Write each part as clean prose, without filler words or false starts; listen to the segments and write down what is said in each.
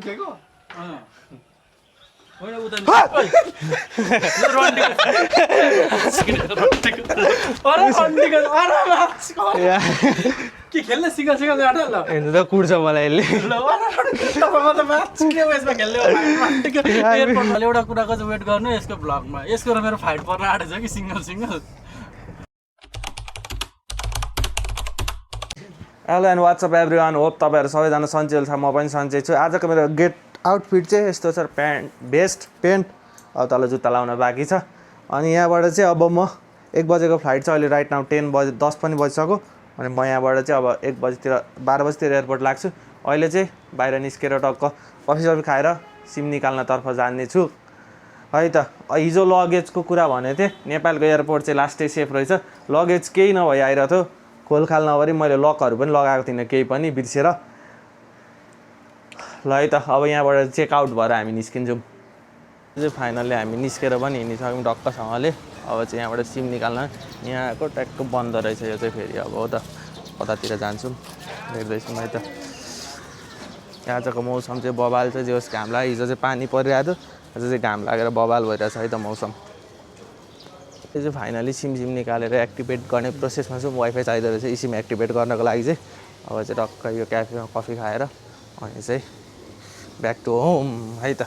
उठेको होइन उता के खेल्ने सिङ्गल सिङ्गल गाडा ल हेर्नु त कुर्छ मलाई यसले एउटा कुराको चाहिँ वेट गर्नु यसको भ्लगमा यसको र मेरो फाइट पर्न आँटेछ कि single single hello and WhatsApp everyone hope तपाईँहरू सबैजना सन्चै छ म पनि सन्चै छु आजको मेरो गेट आउटफिट चाहिँ यस्तो छ भेस्ट पेन्ट अब तल जुत्ता लाउन बाँकी छ अनि यहाँबाट चाहिँ अब म 1 बजेको फ्लाइट छ अहिले राइट नाउ 10 पनि बजिसक्यो अनि म यहाँबाट चाहिँ अब 1 बजीतिर 12 बजीतिर एयरपोर्ट लाग्छु अहिले चाहिँ बाहिर निस्केर टक्क कफी खाएर सिम निकाल्नतर्फ जाने छु है त हिजो लगेजको कुरा भनेको थिएँ नेपालको एयरपोर्ट चाहिँ लास्टै सेफ रहेछ लगेज केही नभई आइरहेको थियो खोलखाल नगरी मैले लकहरू पनि लगाएको थिइनँ केही पनि बिर्सेर ल है त अब यहाँबाट चेकआउट भएर हामी निस्किन्छौँ चाहिँ फाइनल्ली हामी निस्केर पनि हिँडिसक्यौँ डक्कसँगले अब चाहिँ यहाँबाट सिम निकाल्न यहाँको ट्याक्क बन्द रहेछ यो चाहिँ फेरि अब हो त कतातिर जान्छौँ हेर्दैछौँ है त आजको मौसम चाहिँ बबाल चाहिँ जे होस् घाम लाग्यो हिजो चाहिँ पानी परिरहेको थियो आज चाहिँ घाम लागेर बबाल भइरहेछ है त मौसम यो चाहिँ फाइनली सिम निकालेर एक्टिभेट गर्ने प्रोसेसमा चाहिँ वाइफाई चाहिँदो रहेछ यी सिम एक्टिभेट गर्नको लागि चाहिँ अब चाहिँ टक्क यो क्याफेमा कफी खाएर अनि चाहिँ ब्याक टु होम है त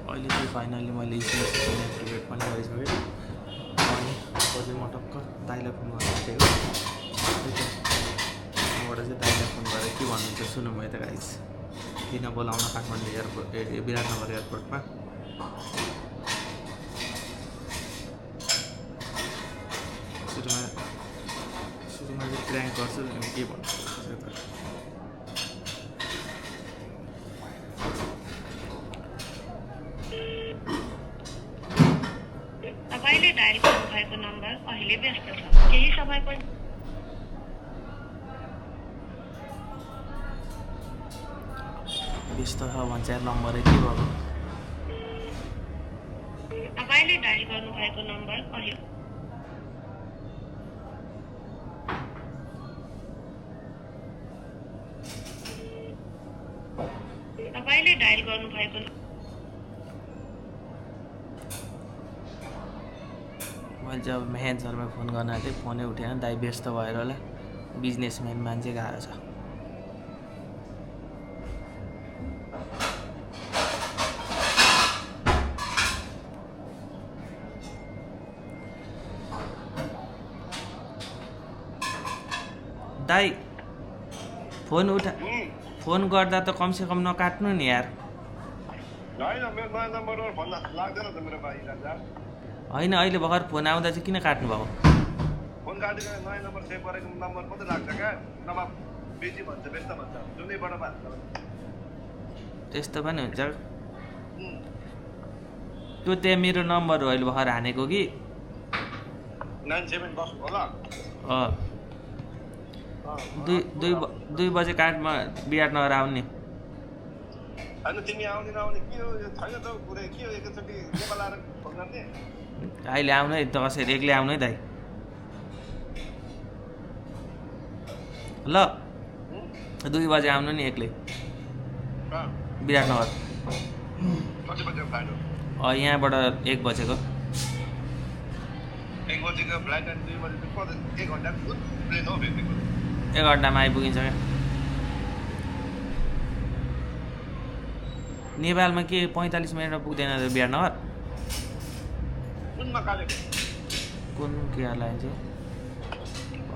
अहिले चाहिँ फाइनली मैले सिम एक्टिभेट पनि गरिसकेँ अनि पछि म टक्क दाइलाई फोन गर्न आँटेको मबाट चाहिँ दाइलाई फोन गरेर के भन्नुहुन्छ सुनौँ है त गाइस किन बोलाउन काठमाडौँ एयरपोर्ट विराटनगर एयरपोर्टमा सुरुमा चाहिँ प्र्याङ्क गर्छु अनि के भन्नु तपाईले डायल गर्नुभएको नम्बर अहिले व्यस्त छ केही समयपछि व्यस्त छ भन्छ यार नम्बरै के भयो तपाईले डायल गर्नुभएको नम्बर अहिले तपाईले डायल गर्नुभएको मैले चाहिँ अब मेहेन सरमा फोन गर्न आँटेँ फोनै उठेन दाइ व्यस्त भएर होला बिजनेसम्यान मान्छे गाह्रो छ दाइ फोन गर्दा त कमसेकम नकाट्नु नि यार होइन अहिले भर्खर फोन आउँदा चाहिँ किन काट्नु भएको त्यस्तो पनि हुन्छ त्यो त्यहाँ मेरो नम्बर हो अहिले भर्खर हानेको कि दुई बजे काठमा विराटनगर आउने अहिले आउनु है त कसरी एक्लै आउनु है दाइ ल 2 बजे आउनु नि एक्लै विराटनगर यहाँबाट 1 बजेको 1 घन्टामा आइपुगिन्छ क्या नेपालमा के 45 मिनटमा पुग्दैन विराटनगर कुन के एयरलाइन चाहिँ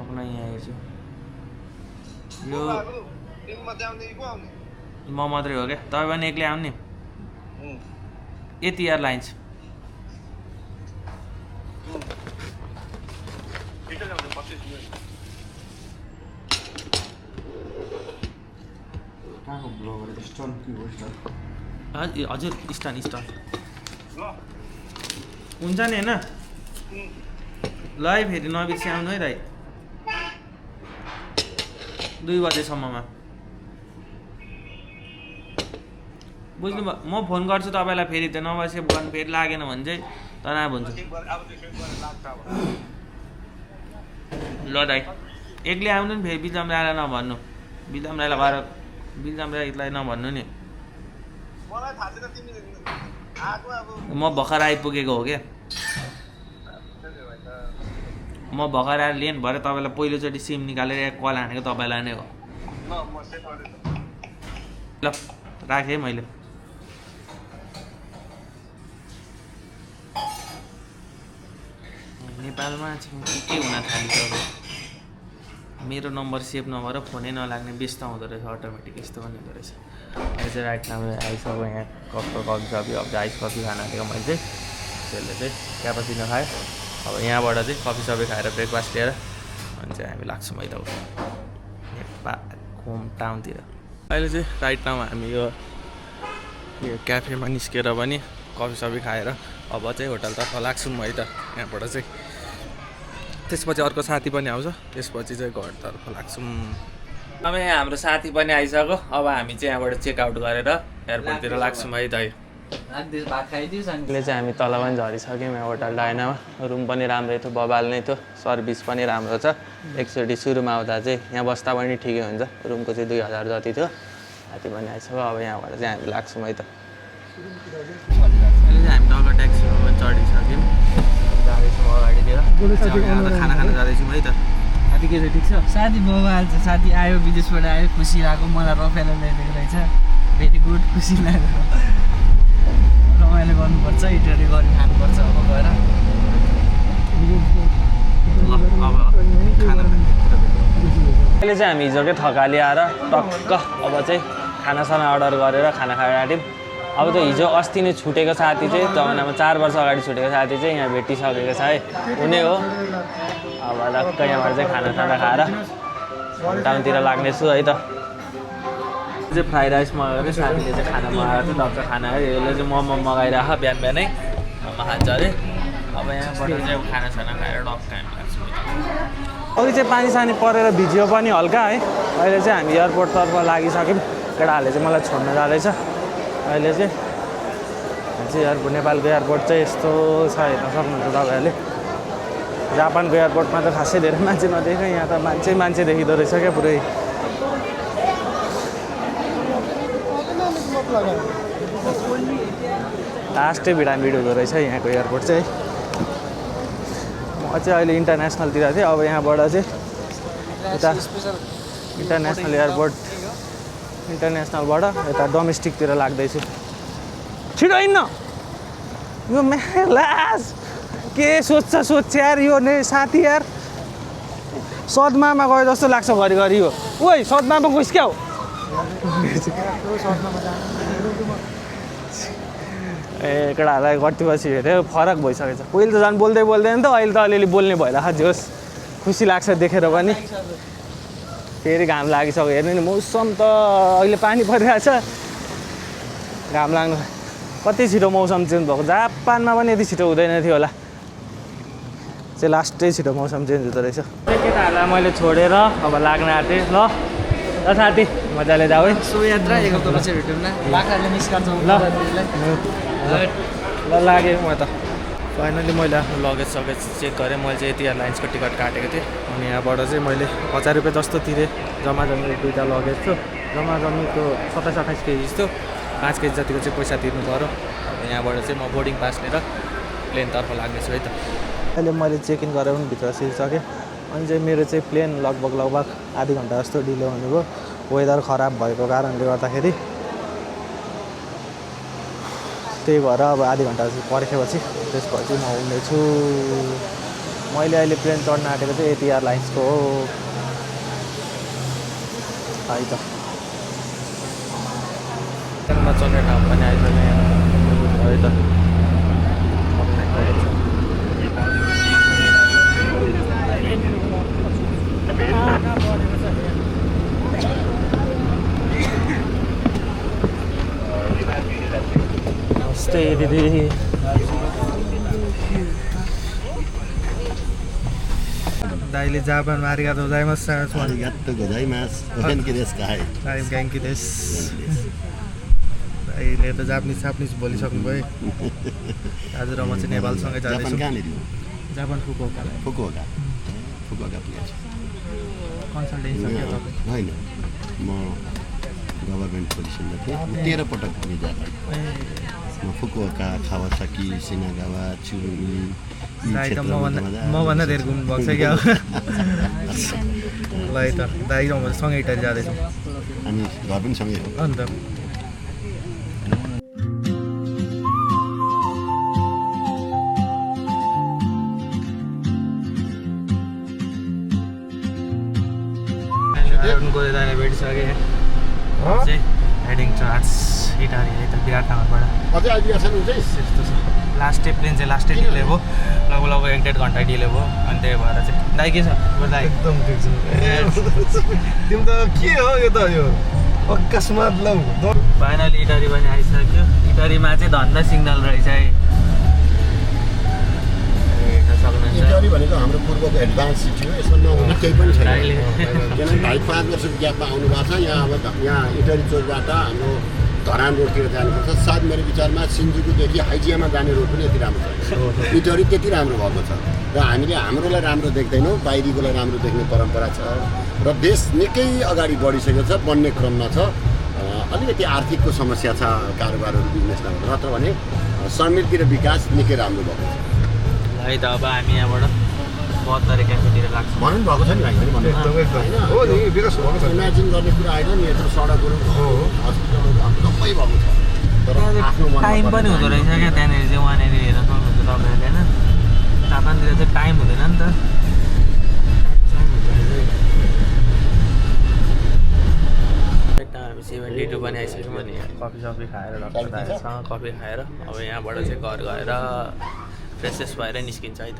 अपना यहाँ हेर्छु यो म मात्रै हो क्या तपाईँ पनि एक्लै आउनु नि यति एयरलाइन्स हजुर स्टन हुन्छ नि होइन ल है फेरि नबिर्सी आउनु है दाइ 2 बजेसम्ममा बुझ्नु भयो म फोन गर्छु तपाईँलाई फेरि त्यो नम्बर सेभ गर्नु फेरि लागेन भने चाहिँ तनाव हुन्छ ल दाइ एक्लै आउनु नि फेरि बिजम राईलाई नभन्नु बिजम राईलाई गएर बिल्जाम राईलाई नभन्नु नि मलाई थाहा छैन तिमीले आएको अब म भर्खर आइपुगेको हो क्या म भर्खर आएर लिएन भरे तपाईँलाई पहिलोचोटि सिम निकालेर यहाँ कल हानेको तपाईँलाई नै हो ल म सेभ गर्दैछु ल राखेँ मैले नेपालमा चाहिँ के हुन थालिसक्यो मेरो नम्बर सेभ नभएर फोनै नलाग्ने व्यस्त हुँदो रहेछ अटोमेटिक यस्तो पनि हुँदो रहेछ अहिले चाहिँ राइट नाम आइसक्यो यहाँ कपको कफी सफी अब आइस कफी खान आँटेको मैले चाहिँ त्यसले चाहिँ क्यापाचिनो खाएँ अब यहाँबाट चाहिँ कफी सफी खाएर ब्रेकफास्ट लिएर अनि चाहिँ हामी लाग्छौँ है त नेपाल होम टाउनतिर अहिले चाहिँ राइट नाम हामी यो क्याफेमा निस्केर पनि कफी सफी खाएर अब चाहिँ होटलतर्फ लाग्छौँ है त यहाँबाट चाहिँ त्यसपछि अर्को साथी पनि आउँछ त्यसपछि चाहिँ घरतर्फ लाग्छौँ अब यहाँ हाम्रो साथी पनि आइसक्यो अब हामी चाहिँ यहाँबाट चेकआउट गरेर एयरपोर्टतिर लाग्छौँ है त अहिले चाहिँ हामी तल पनि झरिसक्यौँ यहाँ होटल डाइनामा रुम पनि राम्रै थियो बबाल नै थियो सर्भिस पनि राम्रो छ एकचोटि सुरुमा आउँदा चाहिँ यहाँ बस्दा पनि ठिकै हुन्छ रुमको चाहिँ 2000 जति थियो साथी पनि आइसक्यो अब यहाँबाट चाहिँ हामी लाग्छौँ है त अहिले चाहिँ हामी तल ट्याक्सीमा पनि चढिसक्यौँ जाँदैछौँ अगाडितिर खाना खान जाँदैछौँ है त साथी के छ ठिक छ साथी बाबा हाल्छ साथी आयो विदेशबाट आयो खुसी लाग्यो मलाई रफेला ल्याइदिएको रहेछ भेरी गुड खुसी लाग्यो रमाइलो गर्नुपर्छ इटरी गरी खानुपर्छ अब गएर अहिले चाहिँ हामी हिजोकै थकाली आएर टक्क अब चाहिँ खानासाना अर्डर गरेर खाना खाएर आँट्यौँ अब त हिजो अस्ति नै छुटेको साथी चाहिँ जमानामा 4 वर्ष अगाडि छुटेको साथी चाहिँ यहाँ भेटिसकेको छ है उनी हो अब टक्क यहाँबाट चाहिँ खानासाना खाएर टाउनतिर लाग्नेछु है त चाहिँ फ्राइड राइस मगाएको साथीले चाहिँ खाना मगाएको थियो टक्क खाना है यसले चाहिँ मोमो मगाइराख बिहान बिहानै मोमो खान्छ अरे अब यहाँबाट चाहिँ खानासाना खाएर टक्क हामी लाग्छौँ अघि चाहिँ पानी सानी परेर भिजियो पनि हल्का है अहिले चाहिँ हामी एयरपोर्टतर्फ लागिसक्यौँ केटाहरूले चाहिँ मलाई छोड्न जाँदैछ अहिले चाहिँ एयरपोर्ट नेपालको एयरपोर्ट चाहिँ यस्तो छ हेर्न सक्नुहुन्छ तपाईँहरूले जापानको एयरपोर्टमा त खासै धेरै मान्छे नदेखेँ यहाँ त मान्छे देखिँदो रहेछ क्या पुरै लास्टै भिडाभिड हुँदो रहेछ यहाँको एयरपोर्ट चाहिँ म चाहिँ अहिले इन्टरनेसनलतिर थिएँ अब यहाँबाट चाहिँ यता इन्टरनेसनल एयरपोर्ट इन्टरनेसनलबाट यता डोमेस्टिकतिर लाग्दैछु छिटो हिँड्न यो लास के सोध्छ यार यो नै साथी यार सदमामा गयो जस्तो लाग्छ घरिघरि यो ओइ सदमामा गइस क्या हो ए केटाहरूलाई कति हेऱ्यो फरक भइसकेको छ पहिले त झन् बोल्दैन त अहिले त अलिअलि बोल्ने भइरहेको जोस् खुसी लाग्छ देखेर पनि फेरि घाम लागिसक्यो हेर्नु नि मौसम त अहिले पानी परिरहेको छ घाम लाग्नु कति छिटो मौसम चेन्ज भएको जापानमा पनि यति छिटो हुँदैन थियो होला चाहिँ लास्टै छिटो मौसम चेन्ज हुँदो रहेछ केटाहरूलाई मैले छोडेर अब लाग्न आँटेँ ल साथी मजाले जाऊ है सो यात्रा एक हप्तापछि भेटौँ न बाख्राले निस्कान्छौँ ल लागेँ म त फाइनली मैले आफ्नो लगेज चेक गरेँ मैले चाहिँ यति एयरलाइन्सको टिकट काटेको थिएँ अनि यहाँबाट चाहिँ मैले 1000 रुपियाँ जस्तो तिरेँ जम्मा दुईवटा लगेज थियो जम्मा त्यो 27-28 केजी जस्तो 5 केजी जतिको चाहिँ पैसा तिर्नु पऱ्यो अब यहाँबाट चाहिँ म बोर्डिङ पास लिएर प्लेनतर्फ लाग्नेछु है त अहिले मैले चेक इन गरेर पनि भित्र सिकिसकेँ अनि चाहिँ मेरो चाहिँ प्लेन लगभग आधी घन्टा जस्तो ढिलो हुनुभयो वेदर खराब भएको कारणले गर्दाखेरि त्यही भएर अब आधी घन्टा जस्तो पर्खेपछि त्यसपछि म आउनेछु मैले अहिले प्लेन चढ्न आँटेको चाहिँ यति एयरलाइन्सको हो है त ट्रेनमा चढ्ने ठाउँ पनि आइसक्यो है त नमस्ते दिदी दाइले जापानमा आरिगातो गोजाइमासु आरिगातो गोजाइमासु ओहेन्की देश का है गेन्की देश दाइले त जापानिज बोलिसक्नु भयो आज र म चाहिँ नेपालसँगै जाँदैछु जापान फुकुओका प्लेस कन्सल्टेन्सी सक्यो तपाईँ होइन म गभर्मेन्ट पोजिसनमा थिएँ 13 पटक भिजा पाएँ म फुकुओका कावासाकी सिनागावा चिरोमी मभन्दा धेरै घुम्नु भएको छ क्या ल है त दाइ र म सँगै इटाली जाँदैछौँ हामी घर पनि सँगै हो अन्त गएर दाइले भेटिसकेँ चाहिँ हेडिङ टुवर्ड्स इटाली है त विराटनगरबाट अझै आइपुगेको छैन चाहिँ त्यस्तो छ लास्ट डे प्लेन चाहिँ लास्टै डिले भयो लगभग 1-1.5 घन्टा डिले भयो अनि त्यही भएर चाहिँ दाइ के छ दाइ एकदम ठिक छ तिमी त के हो यो त यो अकस्मात लौ फाइनली इटाली पनि आइसक्यो इटालीमा चाहिँ धन्दा सिग्नल रहेछ है सक्नुहुन्छ इटली भनेको हाम्रो पूर्वको एडभान्स सिटी हो यसमा नहुने केही पनि छैन किनभने भाइ 5 वर्षको ग्यापमा आउनु भएको छ यहाँ अब यहाँ इटली चोकबाट हाम्रो धरान रोडतिर जानुपर्छ सायद मेरो विचारमा सिन्जुकुदेखि हाइजियामा जाने रोड पनि यति राम्रो छ इटली त्यति राम्रो भएको छ र हामीले हाम्रोलाई राम्रो देख्दैनौँ बाहिरीकोलाई राम्रो देख्ने परम्परा छ र देश निकै अगाडि बढिसकेको छ बन्ने क्रममा छ अलिकति आर्थिकको समस्या छ कारोबारहरू बिजनेसमा नत्र भने समृद्धि र विकास निकै राम्रो भएको छ है त अब हामी यहाँबाट 72 क्याफेतिर लाग्छ भन्नु भएको छ नि भाइ पनि हो नि विकास भएको छ इमेजिन गर्ने कुरा आएन नि यत्रो सडकहरू हस्पिटलहरू सबै भएको छ तर आफ्नो टाइम पनि हुँदो रहेछ क्या त्यहाँनिर चाहिँ वहाँनिर हेर्न सक्नुहुन्छ तपाईँहरूले होइन जापानतिर चाहिँ टाइम हुँदैन नि त हामी 72 पनि आइसक्यौँ अनि कफी सफी खाएर डक्टरसँग कफी खाएर अब यहाँबाट चाहिँ घर गएर फ्रेसेस भएर निस्किन्छ है त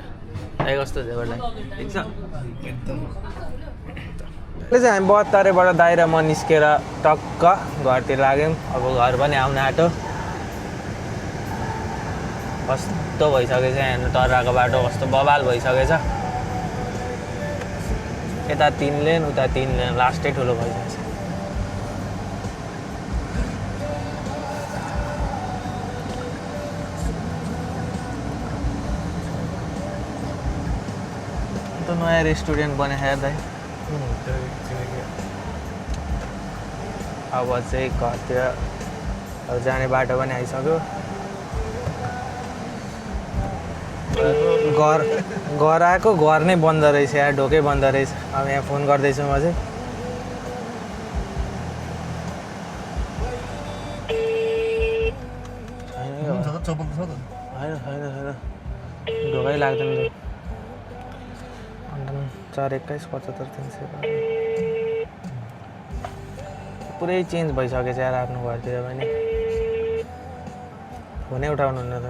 दाइ कस्तो छ एउटालाई ठिक छ अहिले चाहिँ हामी 72बाट दाइ र म निस्केर टक्क घरतिर लाग्यौँ अब घर पनि आउन आँट्यो कस्तो भइसकेछ हेर्नु तराको बाटो कस्तो बवाल भइसकेछ यता 3 लेन उता 3 लेन लास्टै ठुलो भइसकेछ नयाँ रेस्टुरेन्ट बनाएर दाइ अब चाहिँ घरतिर अब जाने बाटो पनि आइसक्यो घर आएको घर नै बन्द रहेछ यहाँ ढोकै बन्द रहेछ अब यहाँ फोन गर्दैछु म चाहिँ होइन ढोकै लाग्दैन त 421-75-300 पुरै चेन्ज भइसकेछ यार आफ्नो घरतिर पनि फोनै उठाउनुहुन्न त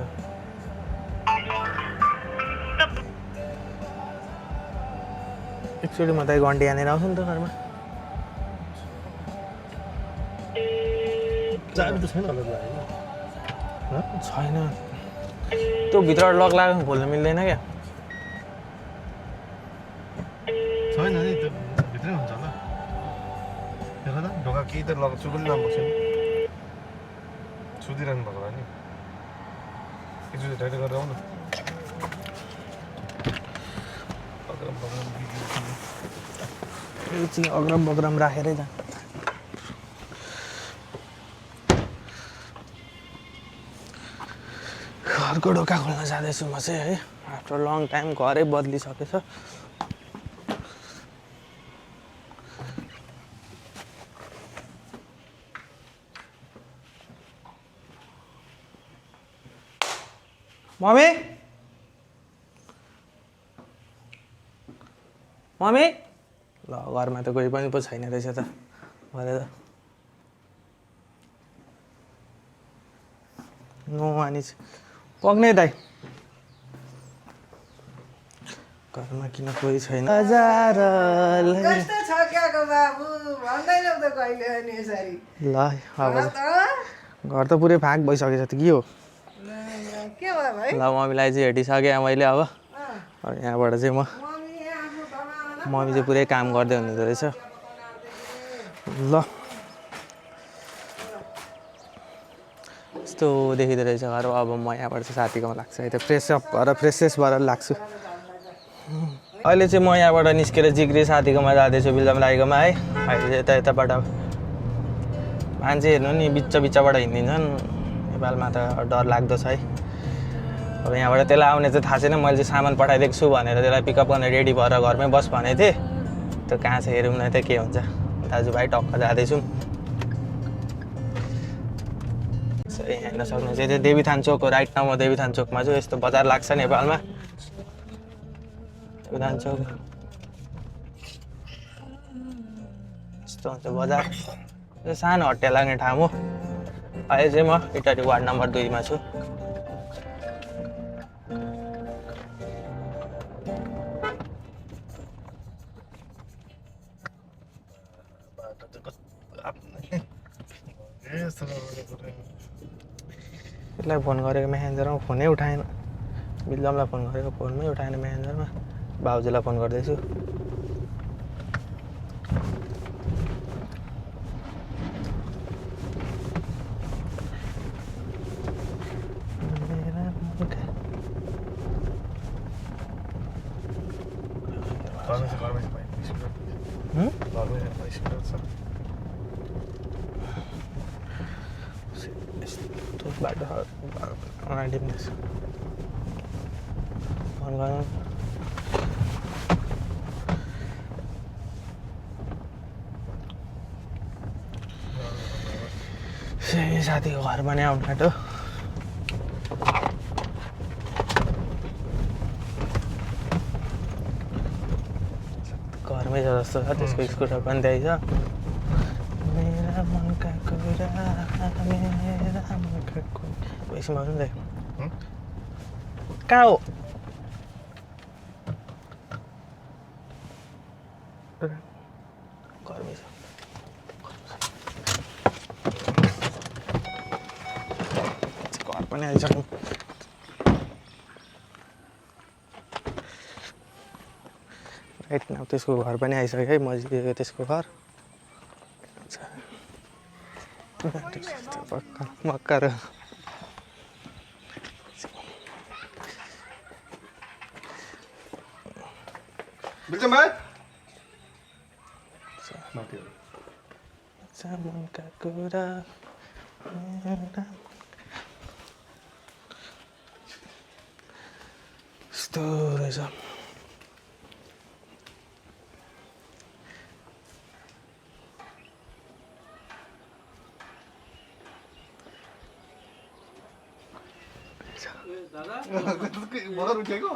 एक्चुअली म त घन्टी हानेर आउँछु नि त घरमा छैन त्यो भित्र लक लाग्यो खोल्न मिल्दैन क्या छैन नि त्यो भित्रै हुन्छ होला हेर त ढोका केही त चुकुली लानुपर्छ नि सुतिरहनु भएको होला नि एकचोटि ढाइट गरेर आउनु अग्रम बग्रम राखेरै जा घरको ढोका खोल्न जाँदैछु म चाहिँ है आफ्टर लङ टाइम घरै बदलिसकेछ मम्मी मम्मी ल घरमा त कोही पनि पो छैन रहेछ त भरे त नो मानिस पक्ने दाइ घरमा किन कोही छैन कस्तो छक्याको बाबु भन्दैनौ त कहिले अनि यसरी ल अब घर त पुरै फाक भइसकेछ त के हो के भयो भाइ ल मम्मीलाई चाहिँ हेटिसकेँ मैले अब यहाँबाट चाहिँ मम्मी चाहिँ पुरै काम गर्दै हुनुहुँदो रहेछ ल यस्तो देखिँदो रहेछ घर अब म यहाँबाट चाहिँ साथीकोमा लाग्छु है त फ्रेसअप भएर फ्रेसेस भएर लाग्छु अहिले चाहिँ म यहाँबाट निस्केर जिग्री साथीकोमा जाँदैछु बिल्दम दाइकोमा है अहिले चाहिँ यताबाट मान्छे हेर्नु नि बिचबाट हिँडिदिन्छन् नेपालमा त डर लाग्दो छ है। अब यहाँबाट त्यसलाई आउने चाहिँ थाहा छैन, मैले चाहिँ सामान पठाइदिएको छु भनेर त्यसलाई पिकअप गर्ने रेडी भएर घरमै बस भनेको थिएँ। त्यो कहाँ छ हेरौँ न त के हुन्छ। दाजुभाइ टक्क जाँदैछौँ। यहाँ हेर्न सक्नुहुन्छ त्यो देवीथान चोक हो, राइटमा म देवीथान चोकमा छु। यस्तो बजार लाग्छ नेपालमा, देवीथान चोक यस्तो हुन्छ बजार। यो सानो हट्टा लाग्ने ठाउँ हो। अहिले चाहिँ म इटारी वार्ड नम्बर 2 मा छु। यसलाई फोन गरेको म्यानेजरमा फोनै उठाएन, बिल्लमलाई फोन गरेको फोनमै उठाएन म्यानेजरमा। भाउजूलाई फोन गर्दैछु। बाटो फोन गर्नु साथीको घर पनि आउनु बाटो। घरमै छ जस्तो छ, त्यसको स्कुटर पनि त्यही छ। मेरा मनका कुरा मेरा मनका कुरा पैसा माग्नु नि कहाँ हो? घरमै छ। घर पनि आइसक्यो। राइट नाउ त्यसको घर पनि आइसक्यो है, मजिदिएको त्यसको घर। मक्का र मनका कुरा यस्तो रहेछ। भर्खर उठेको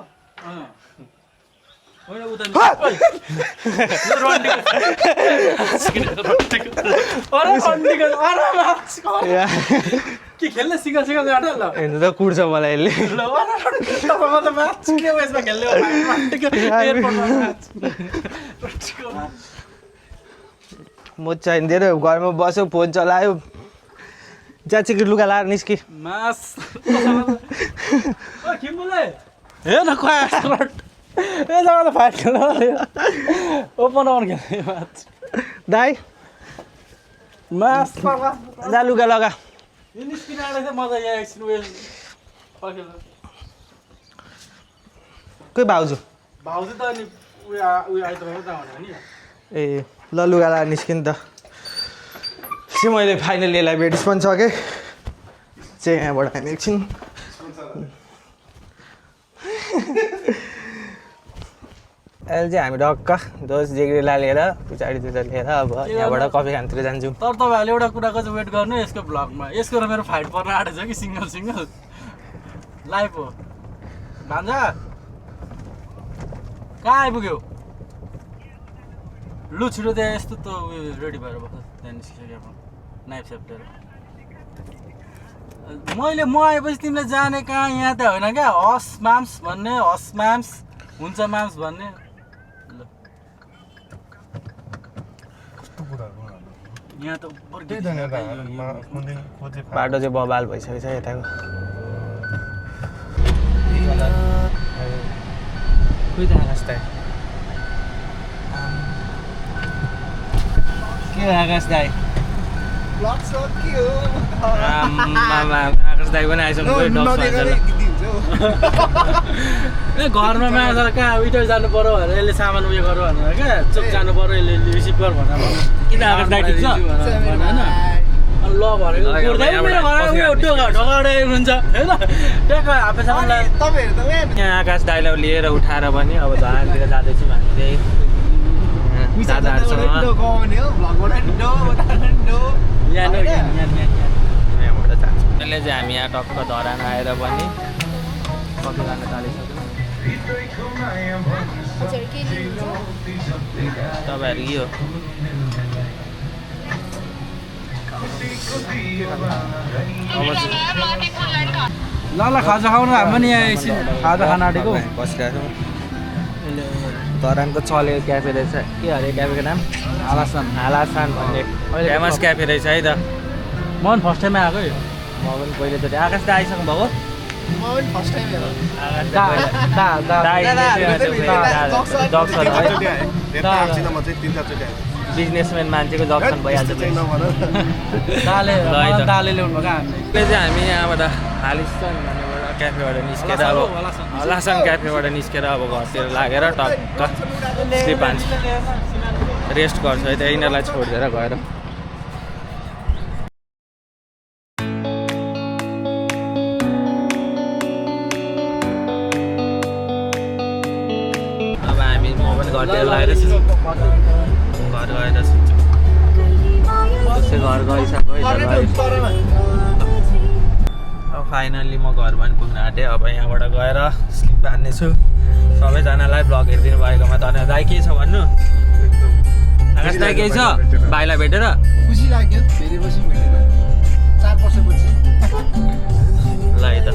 के खेल्ने सिका ल हेर्नु त कुर्छ मलाई यसले। म चाहिँ दिएर घरमा बस्यो, फोन चलायो, ज्याचिक लुगा लाएर निस्के। हेर्न फाइट खेल्नु ओपन खेल्ने दाइ जा लुगा लगा। कोही भाउजू भाउजू त अनि उयो आइतबार त भने नि। ए ल लुगा लाएर निस्किन् त। चाहिँ मैले फाइनली यसलाई भेटिस पनि सकेँ चाहिँ यहाँबाट हामी एकछिन अहिले चाहिँ हामी डक्क 10 डिग्रीलाई लिएर पछाडितिर लिएर अब यहाँबाट कफी खानतिर जान्छौँ। तर तपाईँहरूले एउटा कुराको चाहिँ वेट गर्नु यसको ब्लगमा। यसको र मेरो फाइट पर्न आँटेछ कि सिङ्गल लाइभ हो। भान्जा कहाँ आइपुग्यो? लु छिटो त्यहाँ यस्तो त उयो रेडी भएर बस्छ। त्यहाँ निस्किसक्यो अब नाइफ सेप लिएर। म आएपछि तिमीले जाने कहाँ? यहाँ त होइन क्या, हस माम्स भन्ने, हस माम्स हुन्छ माम्स भन्ने। यहाँ त बाटो चाहिँ बबाल भइसकेको छ यताको। कोही त आकाश दाइ के आकाश दाइ आकाश दाइ पनि आइसक्नु घरमा माछा कहाँ इटल जानु पर्यो भनेर यसले सामान उयो गर्यो भनेर क्या चोक जानु पर्यो यसले रिसिभ गर भनेर किन आकाश दाइ ठिक छ होइन ल भनेको कुर्दै मेरो घरमा उयो ढोकाबाट हुनुहुन्छ होइन ट्याक्क हापेसम्म तपाईँहरू त यहाँ आकाश दाइलाई लिएर उठाएर पनि अब धरानतिर जाँदैछौँ हामी चाहिँ दादाहरूसँग गउने हो भ्लगबाट डो डो यहाँबाट जान्छौँ त्यसले चाहिँ हामी यहाँ टक्क धरान आएर पनि कफी खान थालिसक्यौँ तपाईँहरू के हो ल खाजा खाउनु हामी पनि यहाँ एकछिन खाजा खान आँटेको बसिरहेको छौँ धरानको चलेको क्याफे रहेछ के अरे क्याफेको नाम हालासान भन्ने फेमस क्याफे रहेछ है त म पनि फर्स्ट टाइममा आएको है म पनि पहिलोचोटि आकाश त आइसक्नु भएको म पनि फर्स्ट टाइम हेर जक्सन है म चाहिँ 3-4 चोटि आएँ बिजनेसम्यान मान्छेको जक्सन भइहाल्छ दाले ल्याउनु भएको हामीले चाहिँ हामी यहाँबाट हालिसान भन्नेबाट क्याफेबाट निस्केर अब हलासान क्याफेबाट निस्केर अब घरतिर लागेर टक्क स्लिप हान्छ रेस्ट गर्छ है त यिनीहरूलाई छोडिदिएर गएर अब हामी म पनि घरतिर लागेर घर गएर सुत्छु त्यसै घर गइसक्यो अब फाइनल्ली म घर पनि पुग्न आँटेँ अब यहाँबाट गएर स्लिप हान्नेछु सबैजनालाई ब्लग हेरिदिनु भएकोमा धन्यवाद दाइ के छ भन्नु आकाश दाइ केही छ भाइलाई भेटेर खुसी लाग्यो धेरै पछि भेटेर 4 वर्षपछि ल है त